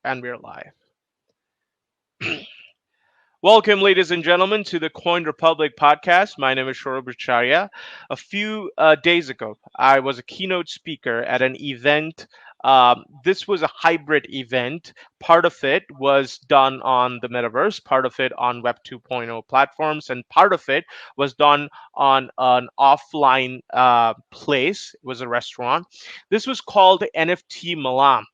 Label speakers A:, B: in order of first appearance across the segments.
A: And we're live. Welcome, ladies and gentlemen, to the Coin Republic podcast. My name is Shorab Acharya. A few days ago, I was a keynote speaker at an event. This was a hybrid event. Part of it was done on the metaverse, part of it on Web 2.0 platforms, and part of it was done on an offline place. It was a restaurant. This was called NFT Malam.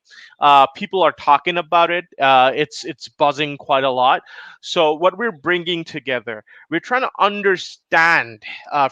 A: People are talking about it. It's buzzing quite a lot. So what we're bringing together, we're trying to understand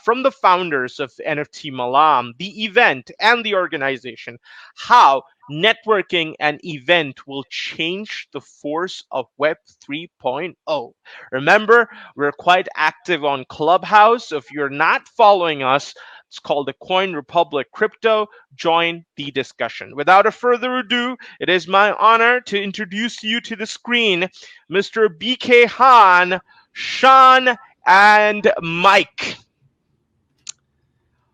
A: from the founders of NFT Malam, the event and the organization, how networking and event will change the force of Web 3.0. Remember, we're quite active on Clubhouse. If you're not following us, it's called the Coin Republic Crypto. Join the discussion. Without a further ado, it is my honor to introduce you to the screen Mr. BK Han, Sean, and Mike.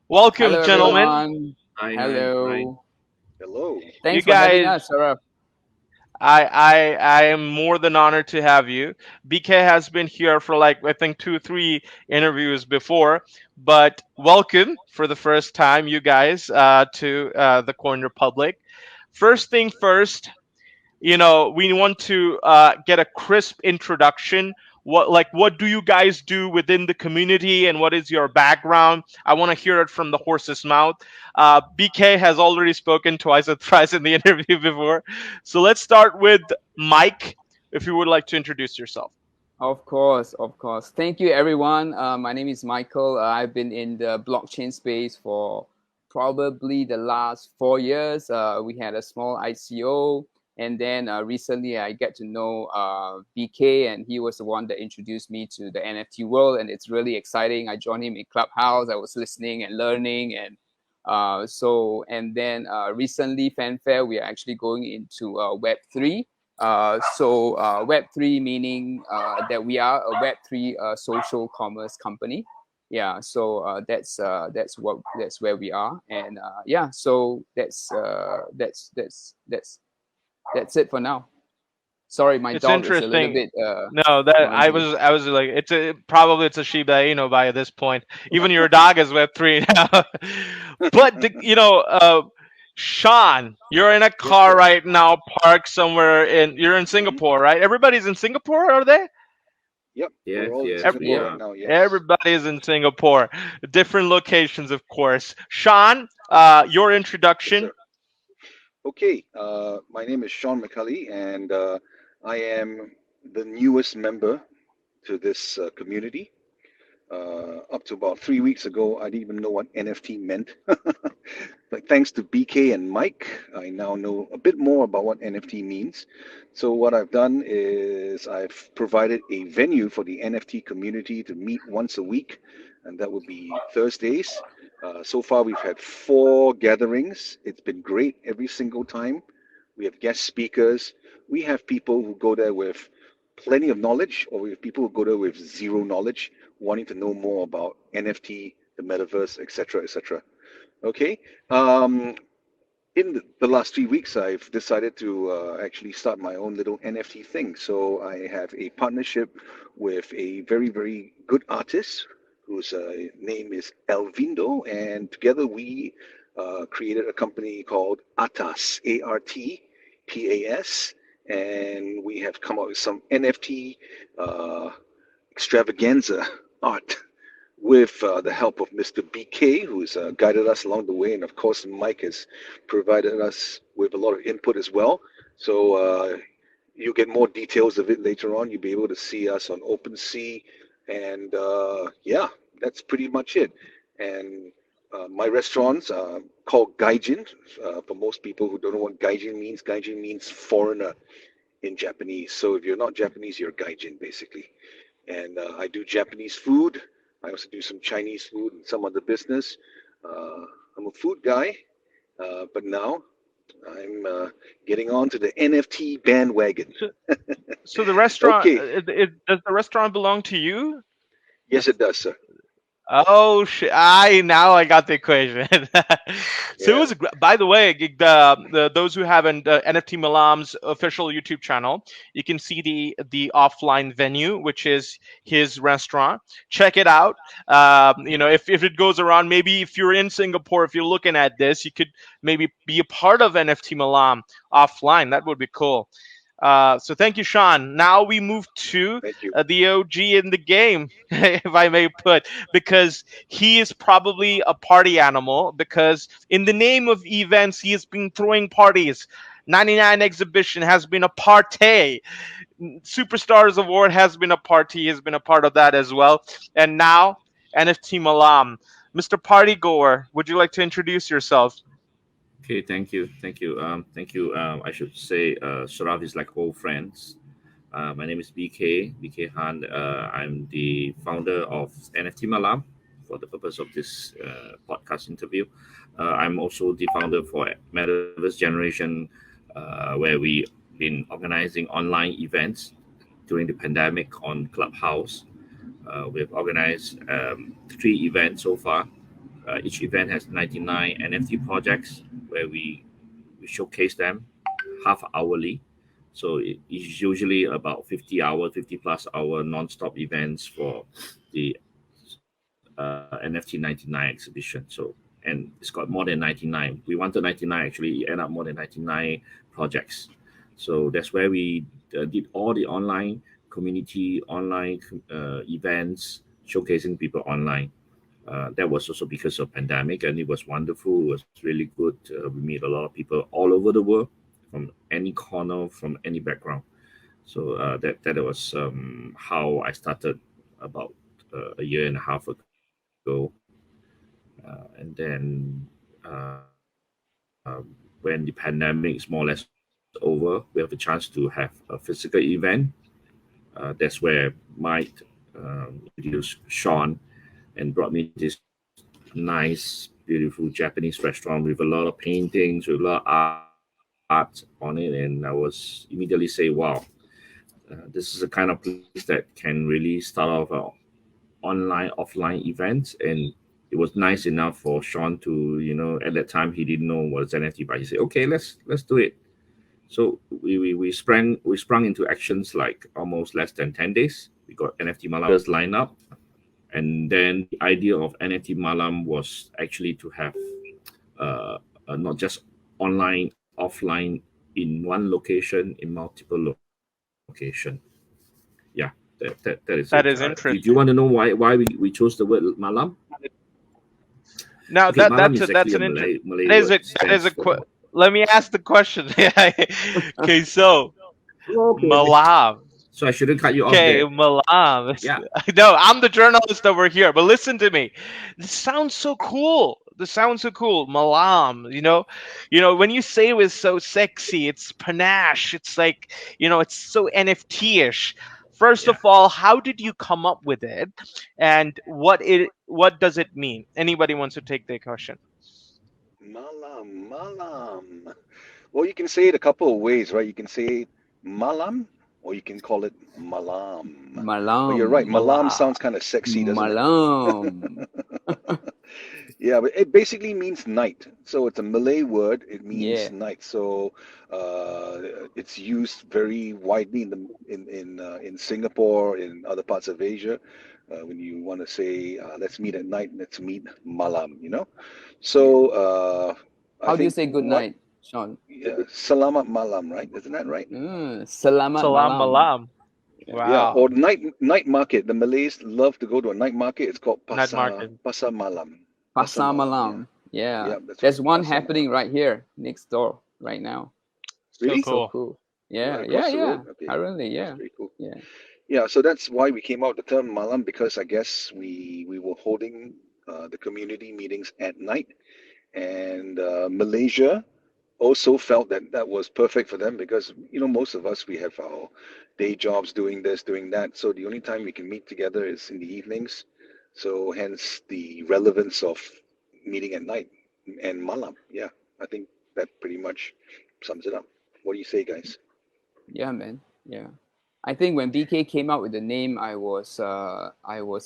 A: Welcome,
B: Hello,
A: gentlemen.
B: everyone.
C: Hi, hi, hi.
B: Hello.
D: Hello.
A: You
B: Thanks for having
A: guys,
B: us, Sarah.
A: I am more than honored to have you. BK has been here for like I think 2 3 interviews before, but welcome for the first time, you guys, to the Coin Republic. First thing first, we want to get a crisp introduction. What do you guys do within the community, and what is your background? I want to hear it from the horse's mouth. BK has already spoken twice or thrice in the interview before, so let's start with Mike. If you would like to introduce yourself.
B: Of course, of course. Thank you, everyone. My name is Michael. I've been in the blockchain space for probably the last 4 years. We had a small ICO, and then recently I get to know BK, and he was the one that introduced me to the NFT world, and it's really exciting. I joined him in Clubhouse. I was listening and learning, and and then recently, Fanfare, we are actually going into Web3. Web3 meaning that we are a Web3 social commerce company. Yeah, so that's where we are, and yeah, so that's it for now. Sorry, my
A: It's
B: dog is a little
A: interesting.
B: bit
A: No, that
B: noisy.
A: I was like, probably it's a Shiba Inu by this point. Even your dog is Web 3 now. But Sean, you're in a
D: Yes,
A: car
D: sir.
A: right now, parked somewhere you're in
D: hmm
A: Singapore, right? Everybody's in Singapore, are they?
D: Yep,
C: Yes,
D: we're all in
C: yes,
A: Ev-
C: we
D: Singapore right
C: are.
D: now. Yes.
A: Everybody's in Singapore. Different locations, of course. Sean, your
D: Yes,
A: introduction.
D: sir. Okay. My name is Sean McCulley, and I am the newest member to this community. Up to about 3 weeks ago, I didn't even know what NFT meant. But thanks to BK and Mike, I now know a bit more about what NFT means. So, what I've done is I've provided a venue for the NFT community to meet once a week, and that would be Thursdays. So far, we've had 4 gatherings. It's been great every single time. We have guest speakers. We have people who go there with plenty of knowledge, or we have people who go there with zero knowledge, wanting to know more about NFT, the metaverse, etc., etc. Okay. Um, in the last 3 weeks, I've decided to actually start my own little NFT thing. So I have a partnership with a very, very good artist whose name is Elvindo, and together we created a company called Atas, ARTPAS, and we have come up with some NFT uh, extravaganza art with the help of Mr. BK, who's guided us along the way, and of course, Mike has provided us with a lot of input as well. So you'll get more details of it later on. You'll be able to see us on OpenSea, and yeah, that's pretty much it. And my restaurant's called Gaijin. For most people who don't know what Gaijin means foreigner in Japanese. So if you're not Japanese, you're Gaijin basically. And I do Japanese food. I also do some Chinese food and some other business. I'm a food guy, but now I'm getting on to the NFT bandwagon.
A: So, so the restaurant,
D: Okay,
A: does the restaurant belong to you?
D: yes, it does, sir.
A: Oh shit! Now I got the equation. So it
D: Yeah.
A: was. By the way, the those who haven't NFT Malam's official YouTube channel, you can see the offline venue, which is his restaurant. Check it out. If it goes around, maybe if you're in Singapore, if you're looking at this, you could maybe be a part of NFT Malam offline. That would be cool. So thank you, Sean. Now we move to
D: Thank you.
A: the OG in the game, if I may put, because he is probably a party animal. Because in the name of events, he has been throwing parties. 99 exhibition has been a party. Superstars Award has been a party. He has been a part of that as well. And now NFT Malam, Mr. Party Goer, would you like to introduce yourself?
C: Okay, thank you. I should say, Sharaf is like old friends. My name is BK Han. I'm the founder of NFT Malam for the purpose of this podcast interview. I'm also the founder for Metaverse Generation, where we been organizing online events during the pandemic on Clubhouse. We've organized 3 events so far. Each event has 99 NFT projects where we showcase them half hourly. So it's usually about 50 plus hour non-stop events for the NFT 99 exhibition. And it's got more than 99. We wanted 99, actually it ended up more than 99 projects. So that's where we did all the online community, online events, showcasing people online. That was also because of pandemic, and it was wonderful. It was really good. We meet a lot of people all over the world, from any corner, from any background. So that was how I started about a year and a half ago, and then when the pandemic is more or less over, we have a chance to have a physical event. That's where Mike introduced Sean and brought me this nice, beautiful Japanese restaurant with a lot of paintings, with a lot of art on it. And I was immediately say, wow, this is a kind of place that can really start off online, offline events. And it was nice enough for Sean to, at that time he didn't know what was NFT, but he said, okay, let's do it. So we sprung into actions like almost less than 10 days. We got NFT Malam lined up, and then the idea of NFT Malam was actually to have not just online, offline, in one location, in multiple location. Yeah, that is it.
A: That is
C: Do you want to know
A: interesting.
C: why we chose the word Malam?
A: Now
C: Okay, Malam
A: that's
C: is actually
A: that's
C: a
A: an inter-
C: Malay
A: that is
C: word.
A: a
C: It
A: that
C: stands
A: is a
C: for
A: let me ask the question. Okay, so
B: Okay.
A: Malam.
C: so I shouldn't cut you off
A: Okay,
C: there.
A: Malam.
C: Yeah.
A: No, I'm the journalist over here. But listen to me. This sounds so cool. This sounds so cool. Malam. When you say it was so sexy, it's panache. It's like, it's so NFT-ish. First of
C: Yeah.
A: all, how did you come up with it, and what does it mean? Anybody wants to take the question?
D: Malam, malam. Well, you can say it a couple of ways, right? You can say malam, or you can call it malam. But you're right,
B: Malam.
D: malam
A: Malam.
D: sounds kind of sexy, doesn't it?
B: Malam.
D: Yeah, but it basically means night. So it's a Malay word. It means
B: Yeah.
D: night. So it's used very widely in Singapore, in other parts of Asia. When you want to say, let's meet at night, let's meet malam, you know?
B: Yeah.
D: So I
B: How do you
D: think
B: say good
D: what,
B: night, Sean?
D: selamat malam, right? Isn't that right?
B: Selamat
A: Salam
B: malam.
A: malam.
B: Yeah.
D: Yeah, or
A: Wow.
D: night market. The Malays love to go to a night market. It's called
A: Night
D: pasar
A: market.
D: pasar malam. Pasar
B: Pasar
D: malam. Yeah,
B: malam. Yeah.
D: yeah, that's right.
B: There's one
D: Pasar malam.
B: happening right here next door right now.
A: So
D: Really?
B: So
A: cool.
B: cool.
D: Right
B: Yeah.
D: across the
B: Yeah.
D: road. Okay,
B: Currently,
D: that's
B: yeah.
D: pretty cool.
B: Yeah.
D: Yeah, so that's why we came out with the term malam, because I guess we were holding the community meetings at night, and Malaysia also felt that that was perfect for them, because most of us, we have our day jobs doing this, doing that, so the only time we can meet together is in the evenings. So hence the relevance of meeting at night and malam. Yeah, I think that pretty much sums it up. What do you say, guys?
B: Yeah, man. Yeah. I think when BK came out with the name, I was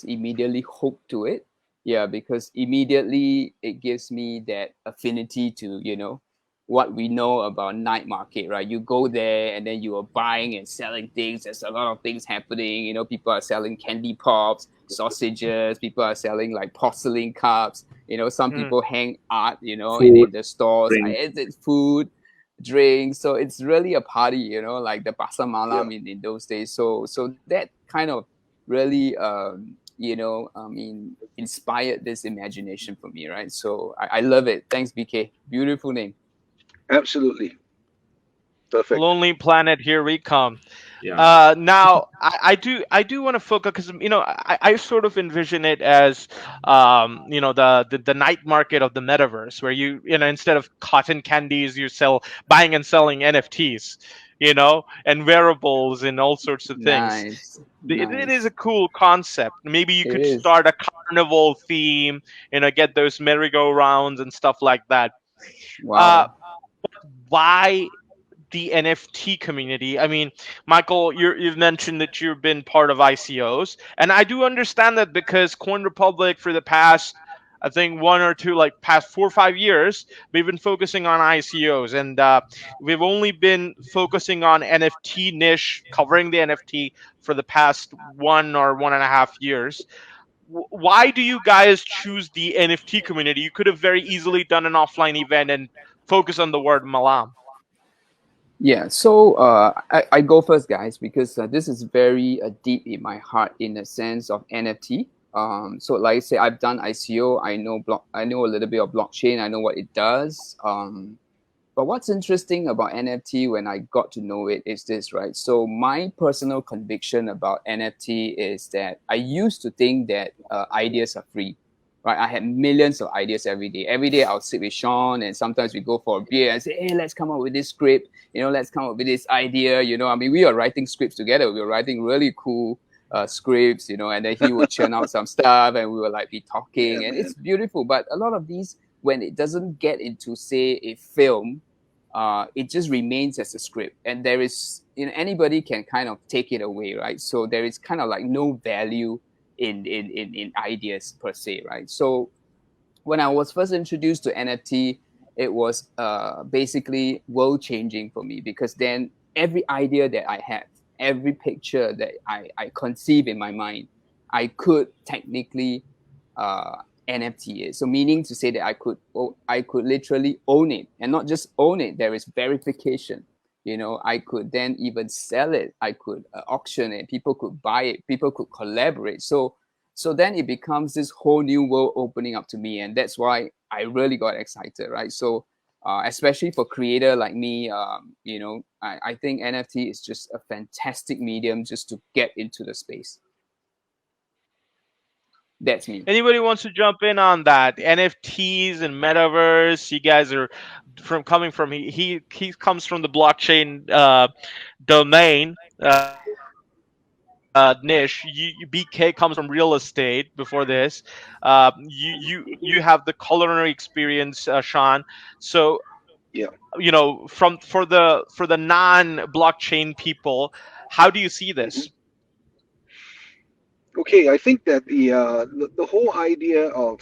B: immediately hooked to it. Yeah, because immediately it gives me that affinity to, what we know about night market, right? You go there and then you are buying and selling things. There's a lot of things happening. People are selling candy pops, sausages. People are selling like porcelain cups. Some
A: Mm.
B: people hang art,
C: Food,
B: in the stores.
C: drink.
B: It's food, drinks. So it's really a party, like the Pasar Malam
D: Yeah.
B: in those days. So that kind of really, inspired this imagination for me, right? So I love it. Thanks, BK. Beautiful name.
D: Absolutely. Perfect.
A: Lonely Planet, here we come.
C: Yeah.
A: Now, I do want to focus because I sort of envision it as the night market of the metaverse, where instead of cotton candies, you sell buying and selling NFTs, and wearables and all sorts of things.
B: Nice.
A: It is
B: Nice.
A: a cool concept. Maybe you
B: It
A: could
B: is.
A: start a carnival theme, get those merry-go-rounds and stuff like that. Uh,
B: Wow.
A: why the NFT community? I mean, Michael, you've mentioned that you've been part of ICOs, and I do understand that because Coin Republic for the past, I think, one or two, like past 4 or 5 years, we've been focusing on ICOs, and we've only been focusing on NFT niche, covering the NFT for the past 1 or 1.5 years. Why do you guys choose the NFT community? You could have very easily done an offline event and focus on the word Malam.
B: Yeah, so I go first, guys, because this is very deep in my heart in the sense of NFT. So like I say, I've done ICO. I know a little bit of blockchain. I know what it does. But what's interesting about NFT when I got to know it is this, right? So my personal conviction about NFT is that I used to think that ideas are free, right? I had millions of ideas every day. Every day I'll sit with Sean and sometimes we go for a beer and say, hey, let's come up with this script. Let's come up with this idea. We are writing scripts together. We were writing really cool scripts, and then he would churn out some stuff and we will like be talking,
D: Yeah,
B: and
D: man.
B: it's beautiful. But a lot of these, when it doesn't get into, say, a film, it just remains as a script, and there is, anybody can kind of take it away, right? So there is kind of like no value in ideas per se, right? So when I was first introduced to NFT, it was basically world changing for me, because then every idea that I had, every picture that I conceive in my mind, I could technically NFT it. So meaning to say that I could literally own it, and not just own it. There is verification. I could then even sell it. I could auction it. People could buy it. People could collaborate. So then it becomes this whole new world opening up to me, and that's why I really got excited, right? So especially for creator like me, I think NFT is just a fantastic medium just to get into the space. That's me.
A: Anybody wants to jump in on that? NFTs and metaverse. You guys are coming from he comes from the blockchain domain niche. BK comes from real estate before this. You have the culinary experience, Sean. So
D: Yeah.
A: for the non-blockchain people, how do you see this?
D: Okay, I think that the whole idea of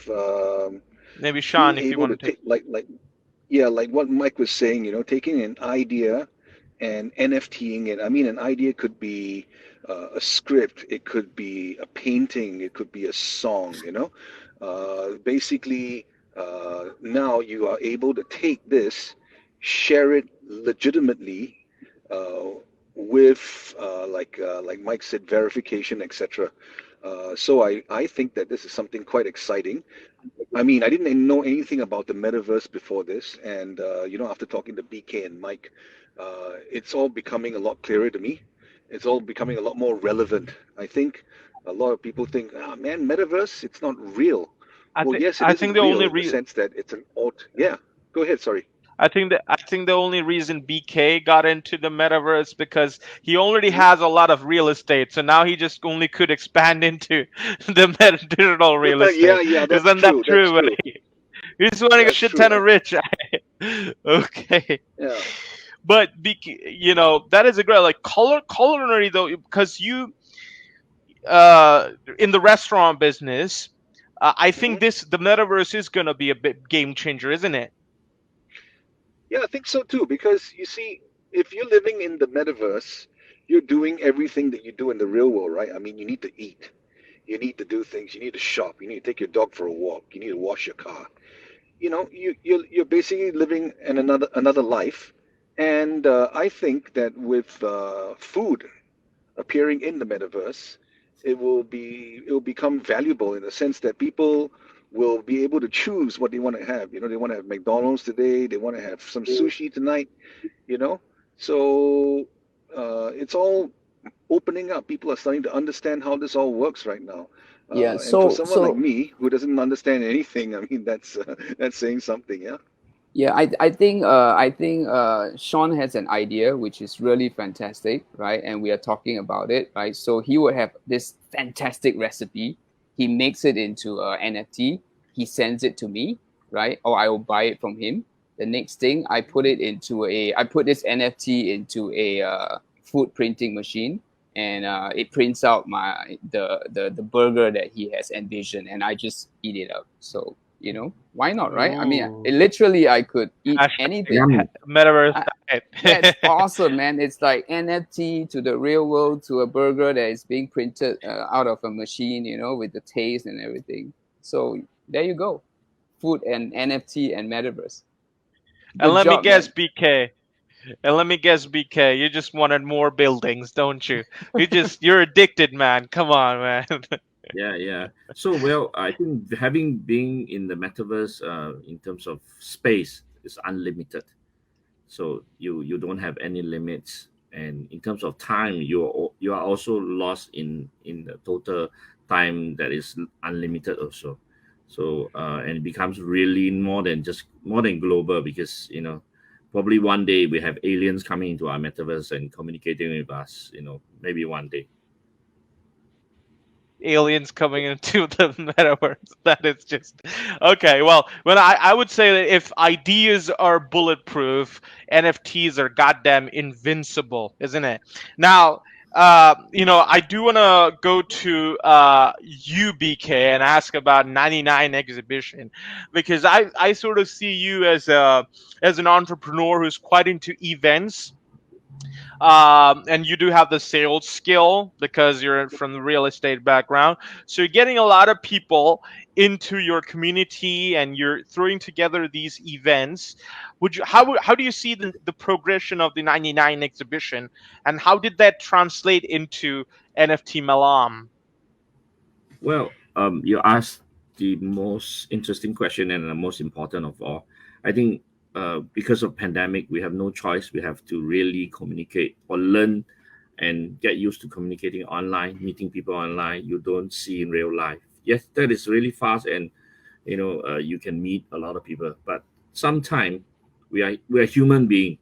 A: Maybe Sean,
D: being
A: if you
D: able
A: want
D: to
A: to take.
D: take like what Mike was saying, taking an idea and NFTing it. I mean, an idea could be a script, it could be a painting, it could be a song. Basically, now you are able to take this, share it legitimately, uh, with like Mike said, verification, etc. So I think that this is something quite exciting. I mean, I didn't know anything about the metaverse before this, and after talking to BK and Mike, it's all becoming a lot clearer to me. It's all becoming a lot more relevant. I think a lot of people think, ah, man, metaverse, it's not real.
A: I
D: Well,
A: think
D: yes, it
A: I think
D: isn't
A: the
D: real
A: only
D: in the sense that it's an alt. Yeah, go ahead. Sorry.
A: I think the only reason BK got into the metaverse because he already has a lot of real estate, so now he just only could expand into the digital real
D: Yeah,
A: estate.
D: yeah, that's
A: Isn't that
D: true. That's
A: true,
D: true.
A: buddy? He's just wanting a
D: That's
A: shit
D: true,
A: ton of
D: man.
A: rich. Okay,
D: Yeah.
A: but that is a great like culinary though, because you in the restaurant business. I think the metaverse is gonna be a bit game changer, isn't it?
D: Yeah, I think so too. Because you see, if you're living in the metaverse, you're doing everything that you do in the real world, right? I mean, you need to eat, you need to do things, you need to shop, you need to take your dog for a walk, you need to wash your car. You know, you're basically living in another life. And I think that with food appearing in the metaverse, it will become valuable in the sense that people will be able to choose what they want to have. You know, they want to have McDonald's today, they want to have some sushi tonight. You know, so it's all opening up. People are starting to understand how this all works right now.
B: Yeah.
D: And for
B: So
D: someone like me who doesn't understand anything, I mean that's saying something, yeah.
B: yeah, I think Sean has an idea which is really fantastic, right? And we are talking about it, right? So he would have this fantastic recipe. He makes it into a NFT. He sends it to me, right? Or I will buy it from him. The next thing, I put this NFT into a food printing machine, and it prints out the burger that he has envisioned, and I just eat it up. So why not, right? I mean,
A: Ooh.
B: literally I could eat
A: Hashtag
B: anything.
C: Yum.
A: metaverse
B: That's
A: diet.
B: awesome, man. It's like NFT to the real world, to a burger that is being printed out of a machine, with the taste and everything. So there you go. Food and NFT and metaverse.
A: And
B: Good
A: let me
B: job,
A: guess,
B: man.
A: BK. And let me guess, BK. You just wanted more buildings, don't you? You're addicted, man. Come on, man.
C: Yeah. So, well, I think having being in the metaverse, in terms of space, is unlimited. So you don't have any limits, and in terms of time, you are also lost in the total time that is unlimited also. So and it becomes really more than global, because probably one day we have aliens coming into our metaverse and communicating with us. Maybe one day.
A: Aliens coming into the metaverse. That is just okay. Well, when I would say that if ideas are bulletproof, NFTs are goddamn invincible, isn't it? Now, I do want to go to UBK and ask about 99 exhibition, because I sort of see you as an entrepreneur who's quite into events, and you do have the sales skill because you're from the real estate background. So you're getting a lot of people into your community and you're throwing together these events. How do you see the progression of the 99 exhibition, and how did that translate into NFT Malam?
C: Well, you asked the most interesting question and the most important of all. I think because of pandemic, we have no choice. We have to really communicate or learn and get used to communicating online, meeting people online you don't see in real life. Yes, that is really fast, and you can meet a lot of people. But sometimes we are human being.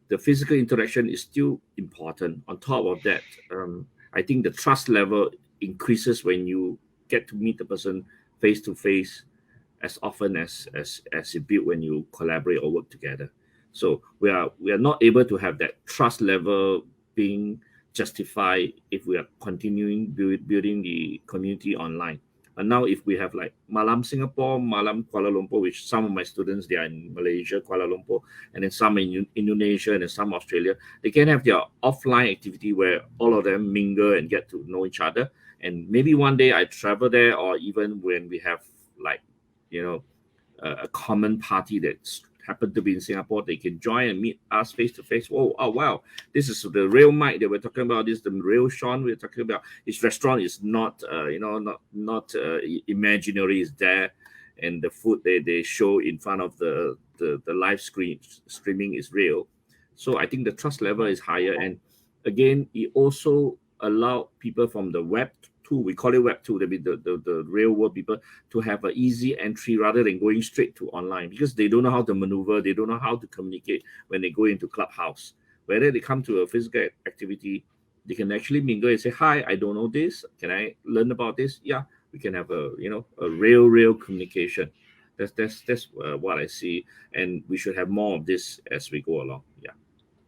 C: The physical interaction is still important. On top of that, I think the trust level increases when you get to meet the person face to face as often as you build when you collaborate or work together. So we are not able to have that trust level being justified if we are continuing building the community online. And now if we have like Malam Singapore, Malam Kuala Lumpur, which some of my students, they are in Malaysia, Kuala Lumpur, and then some in Indonesia, and then some Australia, they can have their offline activity where all of them mingle and get to know each other. And maybe one day I travel there, or even when we have like you know a common party that's happen to be in Singapore, they can join and meet us face to face. Oh wow, this is the real Mike that we're talking about. This is the real Sean we're talking about. His restaurant is not not imaginary. Is there, and the food they show in front of the live streaming is real. So I think the trust level is higher, and again, it also allow people from the web two, we call it web two, that be the real world people, to have an easy entry rather than going straight to online, because they don't know how to maneuver, they don't know how to communicate when they go into Clubhouse. Whether they come to a physical activity, they can actually mingle and say, "Hi, I don't know this. Can I learn about this?" Yeah, we can have a real communication. That's what I see, and we should have more of this as we go along. Yeah,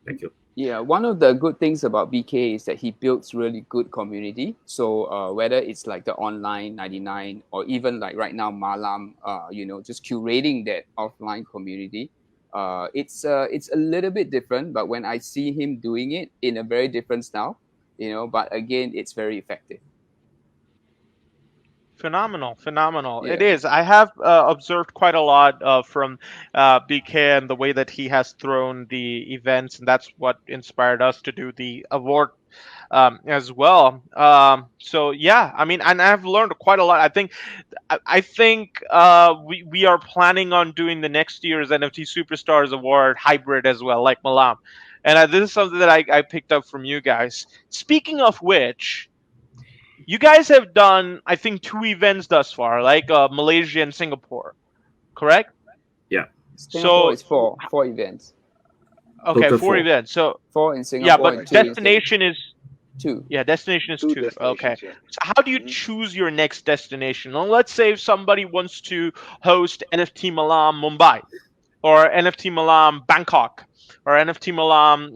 C: thank you.
B: Yeah, one of the good things about BK is that he builds really good community. So whether it's like the online 99 or even like right now Malam, just curating that offline community, it's a little bit different. But when I see him doing it in a very different style, but again, it's very effective.
A: Phenomenal, phenomenal. It
B: Yeah.
A: is. I have observed quite a lot from BK and the way that he has thrown the events, and that's what inspired us to do the award as well. So yeah, I mean, and I've learned quite a lot. I think we are planning on doing the next year's NFT Superstars Award hybrid as well, like Malam. And this is something that I picked up from you guys. Speaking of which, you guys have done, I think, two events thus far, like Malaysia and Singapore, correct?
C: Yeah.
B: Singapore
A: So,
B: is four events.
A: okay,
C: Total
A: four
C: four.
A: events. So,
B: Four in
A: yeah,
B: Singapore
A: but
B: and two in
A: destination is,
B: two.
A: yeah, destination is
D: Two
A: two. Okay.
D: destinations, yeah.
A: So, how do you
D: Mhm.
A: choose your next destination? Well, let's say if somebody wants to host NFT Malam Mumbai, or NFT Malam Bangkok, or NFT Malam,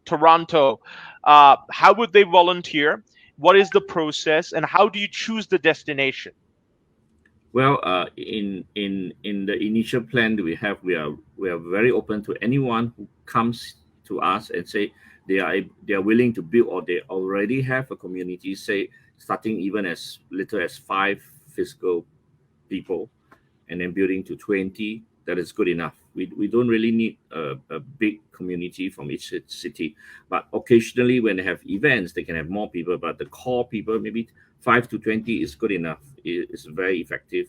A: Toronto. How would they volunteer? What is the process, and how do you choose the destination?
C: Well, in the initial plan that we are very open to anyone who comes to us and say they are willing to build, or they already have a community, say starting even as little as 5 physical people, and then building to 20. That is good enough. We don't really need a big community from each city, but occasionally when they have events they can have more people, but the core people, maybe 5 to 20 is good enough. It's very effective.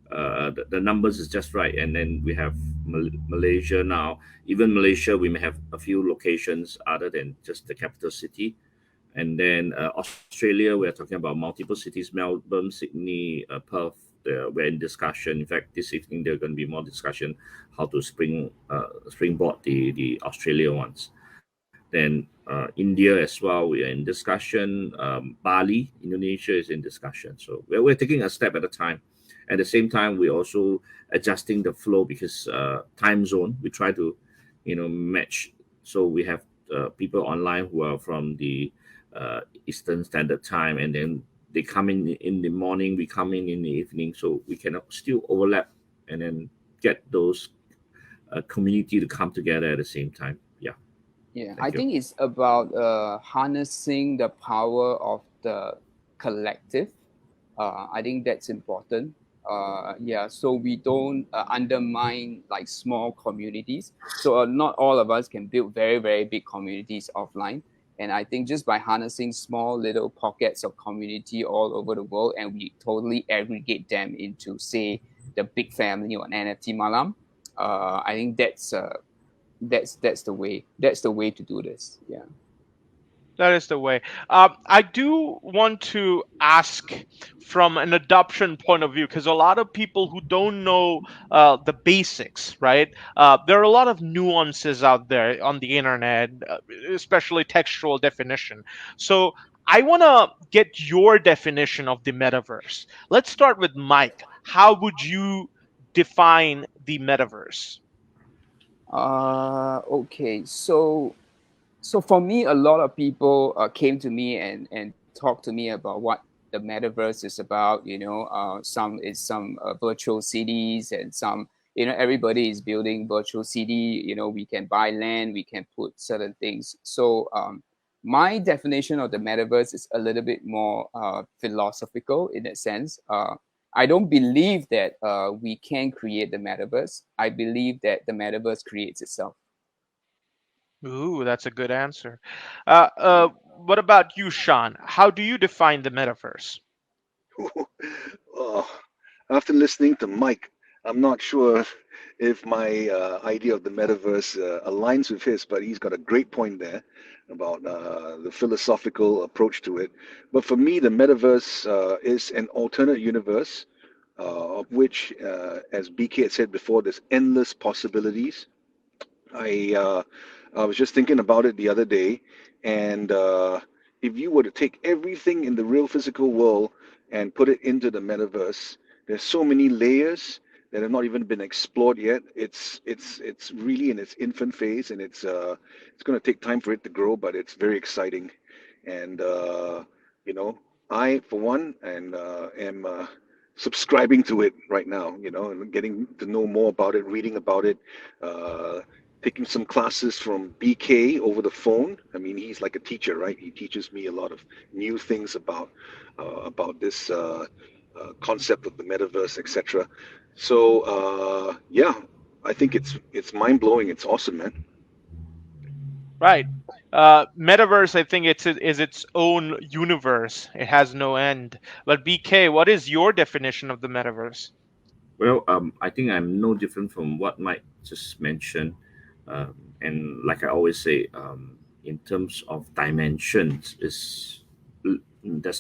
C: The numbers is just right. And then we have Malaysia now. Even Malaysia, we may have a few locations other than just the capital city. And then Australia, we're talking about multiple cities: Melbourne, Sydney, Perth. We're in discussion. In fact, this evening there are going to be more discussion how to springboard the Australia ones. Then India as well, we are in discussion. Bali, Indonesia is in discussion. So we're taking a step at a time. At the same time, we're also adjusting the flow because time zone. We try to, match. So we have people online who are from the Eastern Standard Time, and then they come in the morning. We come in the evening, so we can still overlap and then get those community to come together at the same time. Yeah.
B: Yeah, I
C: Thank you.
B: think it's about harnessing the power of the collective. I think that's important. Yeah, so we don't undermine like small communities. So not all of us can build very, very big communities offline. And I think just by harnessing small little pockets of community all over the world, and we totally aggregate them into, say, the big family on NFT Malam, I think that's the way. That's the way to do this. Yeah.
A: That is the way. I do want to ask from an adoption point of view, because a lot of people who don't know the basics, right? There are a lot of nuances out there on the internet, especially textual definition. So I want to get your definition of the metaverse. Let's start with Mike. How would you define the metaverse?
B: Okay. So for me, a lot of people came to me and talked to me about what the metaverse is about. Some is some virtual cities, and some, everybody is building virtual city. We can buy land, we can put certain things. So my definition of the metaverse is a little bit more philosophical in that sense. I don't believe that we can create the metaverse. I believe that the metaverse creates itself.
A: Ooh, that's a good answer. What about you, Sean? How do you define the metaverse?
D: Oh, after listening to Mike, I'm not sure if my idea of the metaverse aligns with his, but he's got a great point there about the philosophical approach to it. But for me, the metaverse is an alternate universe of which, as BK had said before, there's endless possibilities. I I was just thinking about it the other day, and if you were to take everything in the real physical world and put it into the metaverse, there's so many layers, that have not even been explored yet. It's really in its infant phase, and it's going to take time for it to grow, but it's very exciting. And you know, I for one and am subscribing to it right now. You know, and getting to know more about it, reading about it. Uh, Taking some classes from BK over the phone. I mean, he's like a teacher, right? He teaches me a lot of new things about this concept of the metaverse, etc. So yeah, I think it's mind blowing. It's awesome, man.
A: Right. Metaverse, I think is its own universe. It has no end. But BK, what is your definition of the metaverse?
C: Well, I think I'm no different from what Mike just mentioned. And like I always say, in terms of dimensions, there's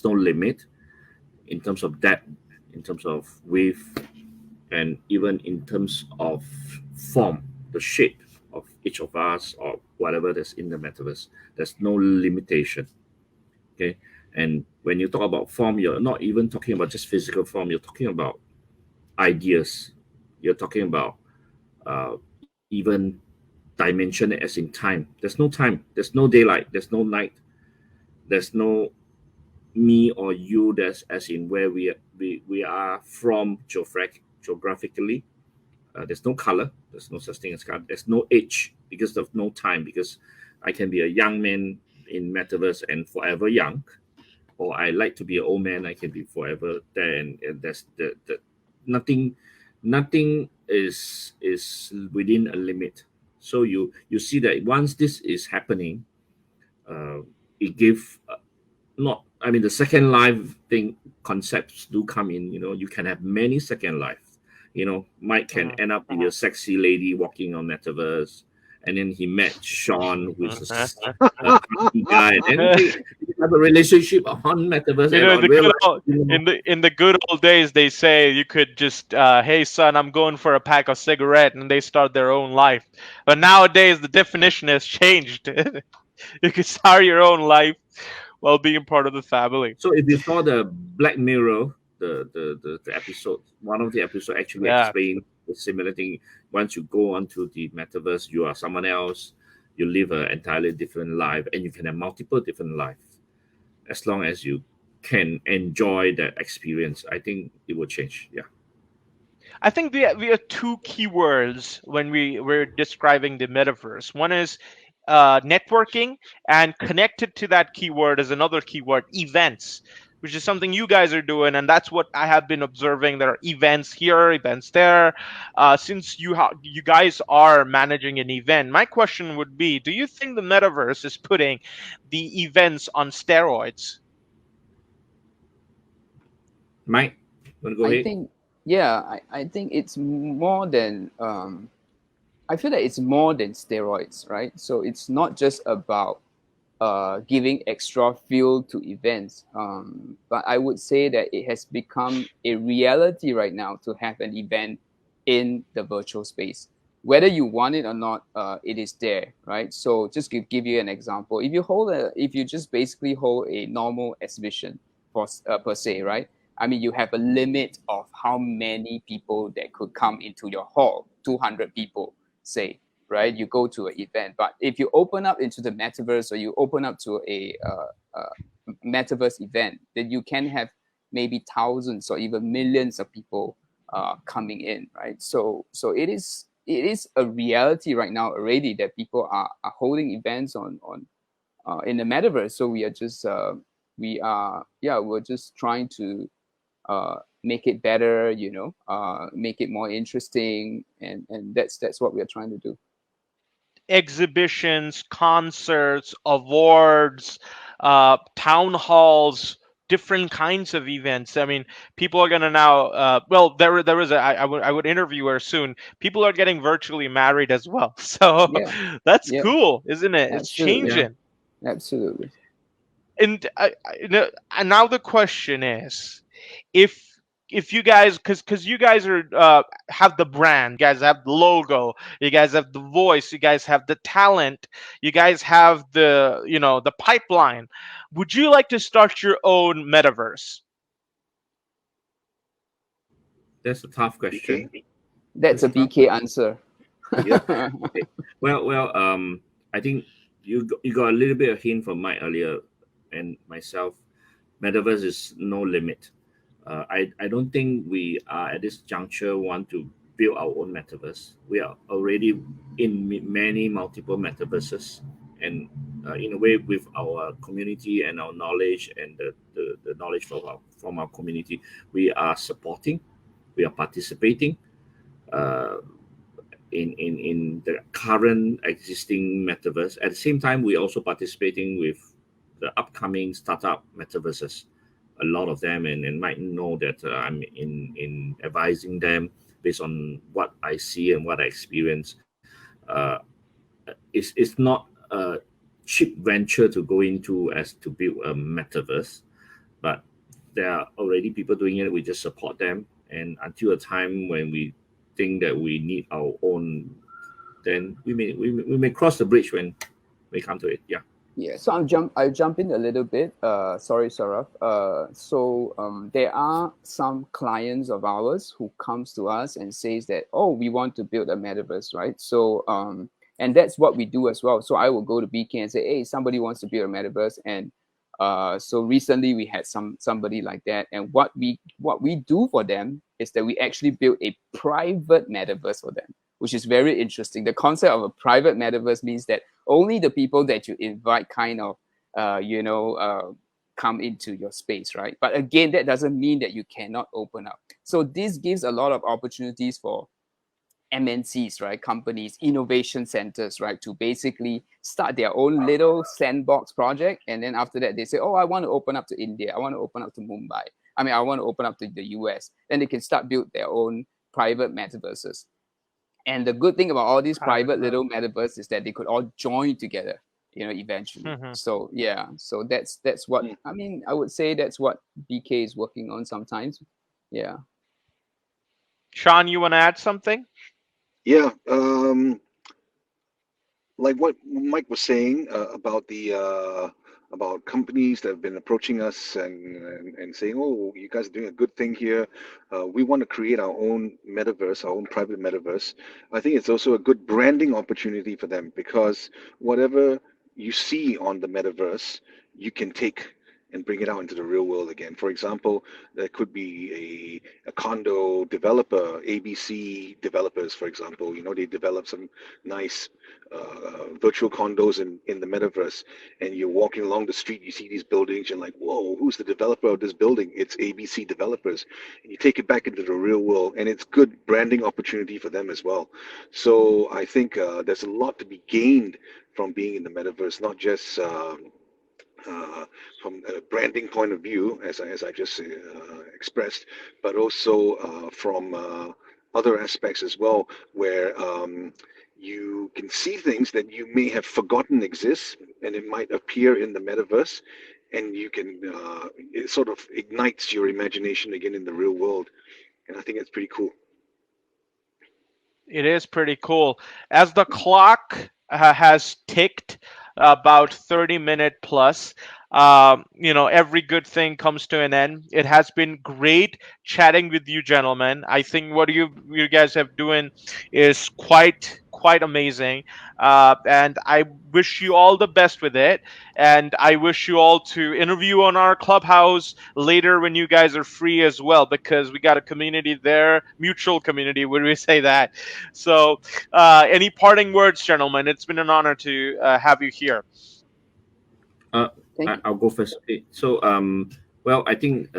C: no limit. In terms of depth, in terms of width, and even in terms of form, the shape of each of us or whatever that's in the metaverse, there's no limitation. Okay, and when you talk about form, you're not even talking about just physical form. You're talking about ideas. You're talking about even dimension as in time. There's no time. There's no daylight. There's no night. There's no me or you. There's as in where we are from geographically. There's no color. There's no such thing as color. There's no age because of no time. Because I can be a young man in metaverse and forever young, or I like to be an old man. I can be forever there, and that's the nothing is within a limit. So you see that once this is happening, it give not. I mean, the second life thing concepts do come in. You know, you can have many second lives. You know, Mike can end up be a sexy lady walking on metaverse, and then he met Sean, who is a happy guy, and then they have a relationship on metaverse.
A: You
C: And
A: know,
C: on real life,
A: in the good old days, they say you could just, hey son, I'm going for a pack of cigarette, and they start their own life. But nowadays, the definition has changed. You could start your own life while being part of the family.
C: So if you saw the Black Mirror, the episode, one of the episodes actually
A: Yeah.
C: explained the similar thing. Once you go onto the metaverse, you are someone else. You live an entirely different life, and you can have multiple different lives. As long as you can enjoy that experience, I think it will change. Yeah.
A: I think we have two keywords when we're describing the metaverse. One is networking, and connected to that keyword is another keyword, events, which is something you guys are doing, and that's what I have been observing. There are events here, events there. Since you guys are managing an event, my question would be: do you think the metaverse is putting the events on steroids?
C: Mike, want to go
B: I
C: ahead?
B: think, yeah, I think it's more than, I feel that it's more than steroids, right? So it's not just about giving extra fuel to events, but I would say that it has become a reality right now to have an event in the virtual space. Whether you want it or not, it is there, right? So just give you an example. If you just basically hold a normal exhibition per se, right? I mean, you have a limit of how many people that could come into your hall, 200 people, say, right? You go to an event. But if you open up into the metaverse, or you open up to a metaverse event, then you can have maybe thousands or even millions of people coming in, right? So it is a reality right now already that people are holding events on in the metaverse. So we're just trying to make it better, make it more interesting, and that's what we're trying to do.
A: Exhibitions, concerts, awards, town halls, different kinds of events. I mean, people are gonna now. Well, there is I would interview her soon. People are getting virtually married as well. So
B: Yeah,
A: that's
B: yeah,
A: cool, isn't it? It's
B: absolutely,
A: changing.
B: absolutely.
A: And and now the question is, if you guys, because you guys are have the brand, you guys have the logo, you guys have the voice, you guys have the talent, you guys have the the pipeline, would you like to start your own metaverse?
C: That's a tough question.
D: BK?
B: That's a BK answer.
D: Yeah.
C: Well, I think you got a little bit of hint from Mike earlier and myself. Metaverse is no limit. I don't think we are at this juncture want to build our own metaverse. We are already in many multiple metaverses, and in a way, with our community and our knowledge and the knowledge from our community, we are supporting, we are participating. Uh, in the current existing metaverse. At the same time, we're also participating with the upcoming startup metaverses. A lot of them, and might know that I'm in advising them based on what I see and what I experience. Uh, it's not a cheap venture to go into as to build a metaverse, but there are already people doing it. We just support them, and until a time when we think that we need our own, then we may cross the bridge when we come to it. Yeah.
B: Yeah, so I'll jump in a little bit. Sorry, Saurabh. There are some clients of ours who comes to us and says that, oh, we want to build a metaverse, right? So and that's what we do as well. So I will go to BK and say, hey, somebody wants to build a metaverse, and so recently we had somebody like that, and what we do for them is that we actually build a private metaverse for them, which is very interesting. The concept of a private metaverse means that only the people that you invite kind of come into your space, right? But again, that doesn't mean that you cannot open up. So this gives a lot of opportunities for MNCs, right? Companies, innovation centers, right? To basically start their own little sandbox project. And then after that, they say, oh, I want to open up to India. I want to open up to Mumbai. I want to open up to the US. Then they can start build their own private metaverses. And the good thing about all these private little metaverse is that they could all join together, eventually.
A: Mhm.
B: So yeah, so that's what I would say that's what BK is working on sometimes. Yeah.
A: Sean, you want to add something?
D: Yeah. Like what Mike was saying about companies that have been approaching us and saying, "Oh, you guys are doing a good thing here. We want to create our own metaverse, our own private metaverse." I think it's also a good branding opportunity for them because whatever you see on the metaverse, you can take and bring it out into the real world again. For example, there could be a condo developer, ABC developers, for example. They develop some nice virtual condos in the metaverse, and you're walking along the street, you see these buildings, you're like, whoa, who's the developer of this building? It's ABC developers. And you take it back into the real world, and it's good branding opportunity for them as well. So I think there's a lot to be gained from being in the metaverse, not just from a branding point of view, as I just expressed, but also from other aspects as well, where you can see things that you may have forgotten exist, and it might appear in the metaverse, and you can it sort of ignites your imagination again in the real world, and I think it's pretty cool.
A: It is pretty cool. As the clock has ticked about 30-minute plus, every good thing comes to an end. It has been great chatting with you, gentlemen. I think what you guys have doing is quite amazing, and I wish you all the best with it. And I wish you all to interview on our clubhouse later when you guys are free as well, because we got a community there, mutual community. Would we say that? So, any parting words, gentlemen? It's been an honor to have you here.
B: Thank you.
C: I'll go first. Okay. So, well, I think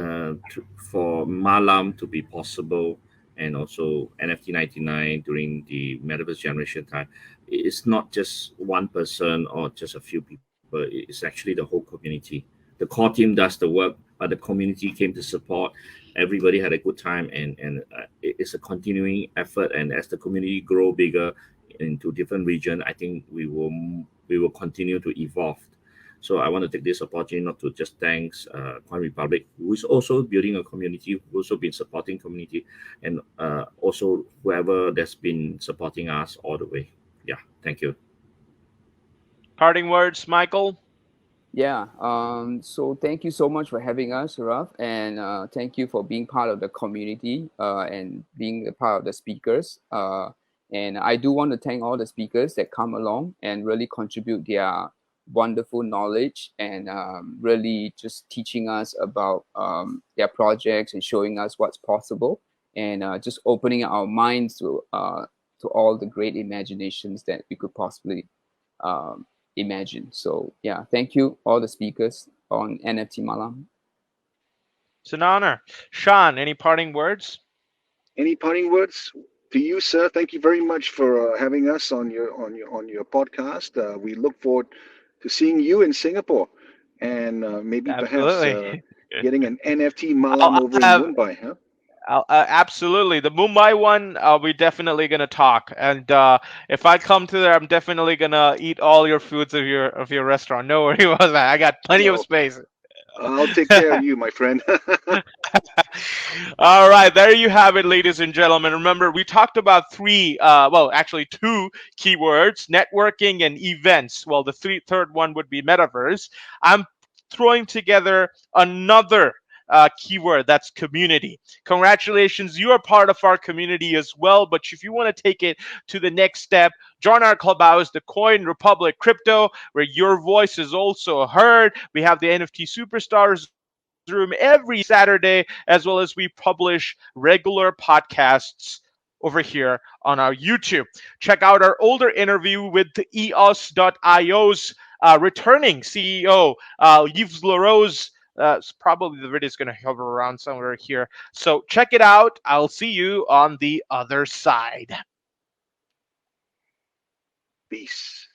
C: for Malam to be possible and also NFT 99 during the Metaverse generation time, it's not just one person or just a few people. It's actually the whole community. The core team does the work, but the community came to support. Everybody had a good time, and it's a continuing effort. And as the community grow bigger into different region, I think we will continue to evolve. So I want to take this opportunity not to just thanks Coin Republic, who's also building a community, who's also been supporting community, and also whoever that's been supporting us all the way. Yeah, thank you.
A: Parting words, Michael?
B: Yeah. So thank you so much for having us, Raf, and thank you for being part of the community and being a part of the speakers. And I do want to thank all the speakers that come along and really contribute their wonderful knowledge and really just teaching us about their projects and showing us what's possible and just opening our minds to all the great imaginations that we could possibly um, imagine. So yeah, thank you all the speakers on NFT Malam.
A: It's an honor. Sean, any parting words?
D: Any parting words to you, sir? Thank you very much for having us on your podcast. We look forward to seeing you in Singapore, and maybe perhaps
A: Absolutely.
D: getting an NFT
A: I'll,
D: Malam
A: I'll
D: over in
A: have
D: Mumbai, huh?
A: absolutely the Mumbai one. We're definitely gonna talk, and if I come to there, I'm definitely gonna eat all your foods of your restaurant. No worry about that. I got plenty of
D: No,
A: space.
D: I'll take care of you, my friend.
A: All right, there you have it, ladies and gentlemen. Remember, we talked about three, well, actually two keywords: networking and events. Well, the third one would be metaverse. I'm throwing together another keyword, that's community. Congratulations, you are part of our community as well. But if you want to take it to the next step, join our clubhouse, the Coin Republic Crypto, where your voice is also heard. We have the NFT Superstars room every Saturday, as well as we publish regular podcasts over here on our YouTube. Check out our older interview with the EOS.io's returning CEO, Yves LaRose. Probably the video is going to hover around somewhere here. So check it out. I'll see you on the other side.
D: Peace.